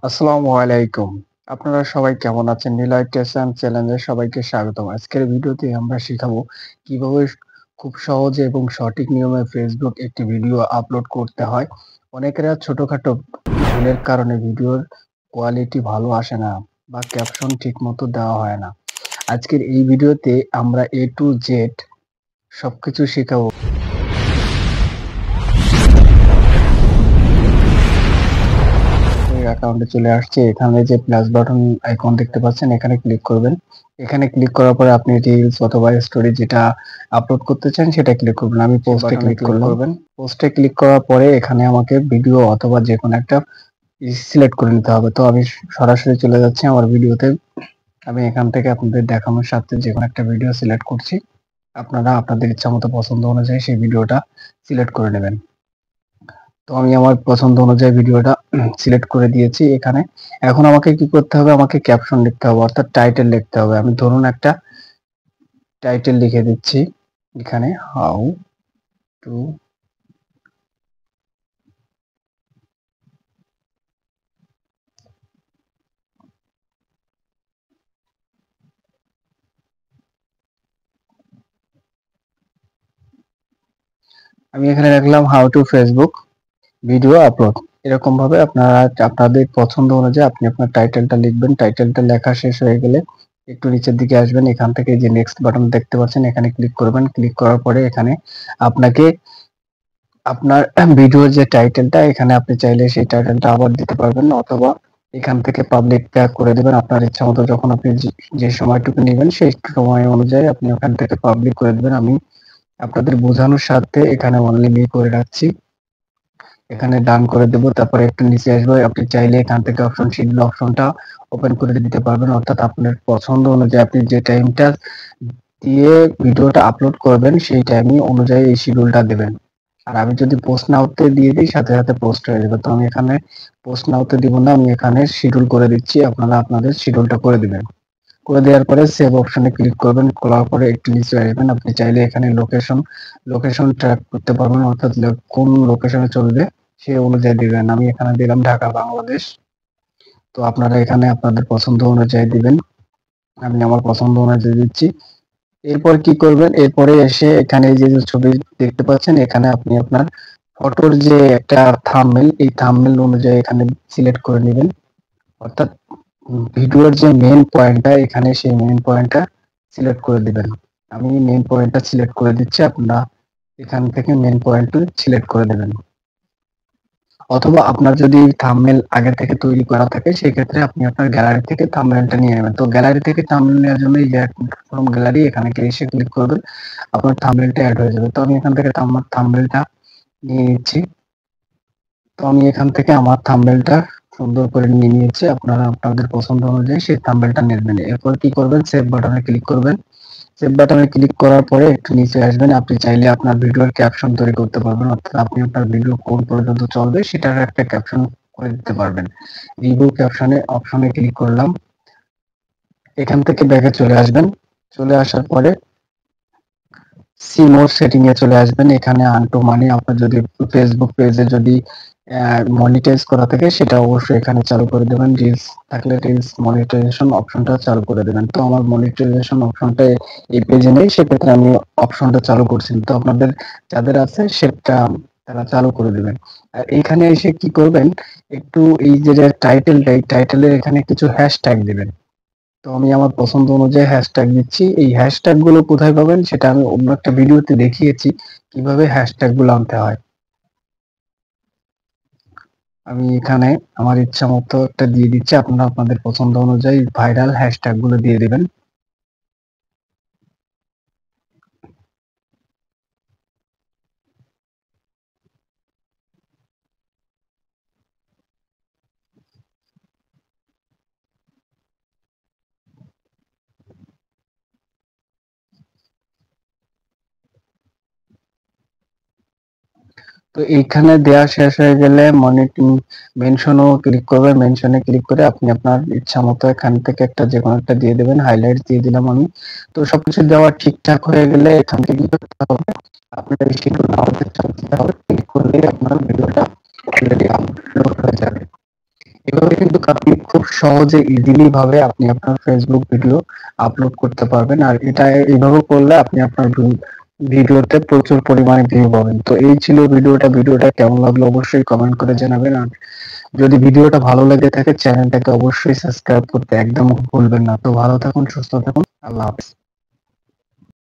আসসালামু আলাইকুম। আপনারা সবাই কেমন আছেন? নিলয় টেসন চ্যানেলে সবাইকে স্বাগতম। আজকের ভিডিওতে আমরা শিখাবো কিভাবে খুব সহজে এবং সঠিক নিয়মে Facebook একটি ভিডিও আপলোড করতে হয়। অনেকেরা ছোটখাটো ভুলের কারণে ভিডিওর কোয়ালিটি ভালো আসে না বা ক্যাপশন ঠিকমতো দেওয়া হয় না। আজকের এই ভিডিওতে আমরা A to Z সবকিছু শিখাবো। অ্যাকাউন্টে চলে আসছে। এখানে যে প্লাস বাটন আইকন দেখতে পাচ্ছেন এখানে ক্লিক করবেন। এখানে ক্লিক করার পরে আপনি রিলস অথবা স্টোরি যেটা আপলোড করতে চান সেটা ক্লিক করবেন। আমি পোস্টে ক্লিক করবেন। পোস্টে ক্লিক করার পরে এখানে আমাকে ভিডিও অথবা যেকোনো একটা সিলেক্ট করে নিতে হবে। তো আমি সরাসরি চলে যাচ্ছি আমার ভিডিওতে। আমি এখান থেকে আপনাদের দেখানোর সাথে যেকোনো একটা ভিডিও সিলেক্ট করছি। আপনারা আপনাদের ইচ্ছামতো পছন্দ অনুযায়ী সেই ভিডিওটা সিলেক্ট করে নেবেন। তো আমি আমার পছন্দ অনুযায়ী ভিডিওটা সিলেক্ট করে দিয়েছি এখানে। এখন আমাকে কি করতে হবে? আমাকে ক্যাপশন লিখতে হবে অর্থাৎ টাইটেল লিখতে হবে। আমি ধরুন একটা টাইটেল লিখে দিচ্ছি এখানে হাউ টু আমি এখানে লিখলাম how to Facebook video upload. এরকম ভাবে আপনারা আপনাদের পছন্দ অনুযায়ী আপনি আপনার টাইটেলটা লিখবেন। টাইটেলটা লেখা শেষ হয়ে গেলে একটু নিচের দিকে আসবেন। এখান থেকে যে নেক্সট বাটন দেখতে পাচ্ছেন এখানে ক্লিক করবেন। ক্লিক করার পরে এখানে আপনাকে আপনার ভিডিওর যে টাইটেলটা এখানে আপনি চাইলে সেই টাইটেলটা আবার দিতে পারবেন অথবা এখান থেকে পাবলিক ট্যাগ করে দেবেন আপনার ইচ্ছা মতো। যখন আপনি যে সময়টুকু নেবেন সেই সময় অনুযায়ী আপনি ওখান থেকে পাবলিক করে দেবেন। আমি আপনাদের বোঝানোর স্বার্থে এখানে অনলি মি করে রাখছি। এখানে ডান করে দেব। তারপরে একটু নিচে আসবো। আপনি চাইলে এখান থেকে অপশন শিডিউল অপশনটা ওপেন করে দিতে পারবেন অর্থাৎ আপনার পছন্দ অনুযায়ী আপনি যে টাইমটা দিয়ে ভিডিওটা আপলোড করবেন সেই টাইমিং অনুযায়ী এই শিডিউলটা দেবেন। আর আমি যদি পোস্ট নাওতে দিয়ে দিই সাথে সাথে পোস্ট হয়ে যাবে। তো আমি এখানে পোস্ট নাওতে দিব না, আমি এখানে শিডিউল করে দিচ্ছি। আপনারা আপনাদের শিডিউলটা করে দিবেন। করে দেওয়ার পরে সেভ অপশনে ক্লিক করবেন। করার পরে একটু নিচে আসবেন। আপনি চাইলে এখানে লোকেশন ট্র্যাক করতে পারবেন অর্থাৎ কোন লোকেশনে চলবে সেই অনুযায়ী দিবেন। আমি এখানে দিলাম ঢাকা বাংলাদেশ। তো আপনারা এখানে আপনাদের পছন্দ অনুযায়ী দিবেন। আমি আমার পছন্দ অনুযায়ী দিচ্ছি। এরপর কি করবেন? এরপরে এসে এখানে যে ছবি দেখতে পাচ্ছেন এখানে আপনি আপনার ফটোর যে একটা থাম্বনেল এই থাম্বনেল অনুযায়ী এখানে সিলেক্ট করে নেবেন অর্থাৎ ভিডিওর যে মেইন পয়েন্টটা এখানে সেই মেইন পয়েন্টটা সিলেক্ট করে দিবেন। আমি মেইন পয়েন্টটা সিলেক্ট করে দিচ্ছি। আপনারা এখান থেকে মেইন পয়েন্টটা সিলেক্ট করে দেবেন অথবা আপনার যদি থাম্বনেল আগে থেকে তৈরি করা থাকে সেক্ষেত্রে আপনি আপনার গ্যালারি থেকে থাম্বনেলটা নিয়ে নেবেন। তো গ্যালারি থেকে থাম্বনেল নেওয়ার জন্য এই অ্যাড ফ্রম গ্যালারি এখানে এসে ক্লিক করবেন। আপনার থাম্বনেলটা অ্যাড হয়ে যাবে। তো আমি এখান থেকে আমার থাম্বনেলটা নিয়ে নিচ্ছি। তো আমি এখান থেকে আমার থাম্বনেলটা সুন্দর করে নিয়ে নিয়েছি। আপনারা আপনাদের পছন্দ অনুযায়ী সেই থাম্বনেলটা নেবেন। এরপর কি করবেন? সেভ বাটনে ক্লিক করবেন। সেভ বাটনে ক্লিক করার পরে একটু নিচে আসবেন। আপনি চাইলে আপনার ভিডিওর ক্যাপশন তৈরি করতে পারবেন অর্থাৎ আপনি আপনার ভিডিও কোন পর্যন্ত চলবে সেটার একটা ক্যাপশন করে দিতে পারবেন। রিভিউ ক্যাপশনে অপশনে ক্লিক করলাম। এখান থেকে ব্যাকে চলে আসবেন। চলে আসার পরে সি মোর সেটিং এ চলে আসবেন। এখানে আনটু মানে আপনার যদি ফেসবুক পেজে যদি মনিটাইজ করা থাকে সেটা অবশ্যই এখানে চালু করে দেবেন। রিলস থাকলে রিলস মনিটাইজেশন অপশনটা চালু করে দেবেন। তো আমার মনিটাইজেশন অপশনটা এই পেজে নেই সেক্ষেত্রে আমি অপশনটা চালু করছি। তো আপনাদের যাদের আছে সেটা তারা চালু করে দেবেন। আর এখানে এসে কি করবেন? একটু এই যে টাইটেলটা এই টাইটেলের এখানে কিছু হ্যাশট্যাগ দিবেন। তো আমি আমার পছন্দ অনুযায়ী হ্যাশট্যাগ দিচ্ছি। এই হ্যাশট্যাগ গুলো কোথায় পাবেন সেটা আমি অন্য একটা ভিডিওতে দেখিয়েছি কিভাবে হ্যাশট্যাগ গুলো আনতে হয়। আমি এখানে আমার ইচ্ছা মতো একটা দিয়ে দিচ্ছি। আপনারা আপনাদের পছন্দ অনুযায়ী ভাইরাল হ্যাশট্যাগ গুলো দিয়ে দিবেন। তো এইখানে দেওয়া শেষ হয়ে গেলে মেনশনও ক্লিক করবেন। মেনশনে ক্লিক করে আপনি আপনার ইচ্ছা মতো এখান থেকে একটা যে কোনো একটা দিয়ে দেবেন। হাইলাইট দিয়ে দিলাম আমি। তো সবকিছু দেওয়া ঠিকঠাক হয়ে গেলে এখান থেকে কি করতে হবে? আপনার এই শিডিউল নাওতে চাপ দিতে হবে। ক্লিক করলে আপনার ভিডিওটা অলরেডি আপলোড হয়ে যাবে। এভাবে কিন্তু আপনি খুব সহজে ইজিলি ভাবে আপনি আপনার ফেসবুক ভিডিও আপলোড করতে পারবেন। আর এটা এইভাবে করলে আপনি আপনার ভিডিওতে প্রচুর পরিমাণে ভিউ পাবেন। তো এই ছিল ভিডিওটা কেমন লাগলো অবশ্যই কমেন্ট করে জানাবেন। আর যদি ভিডিওটা ভালো লেগে থাকে চ্যানেলটাকে অবশ্যই সাবস্ক্রাইব করতে একদম ভুলবেন না। তো ভালো থাকুন, সুস্থ থাকুন, আল্লাহ হাফেজ।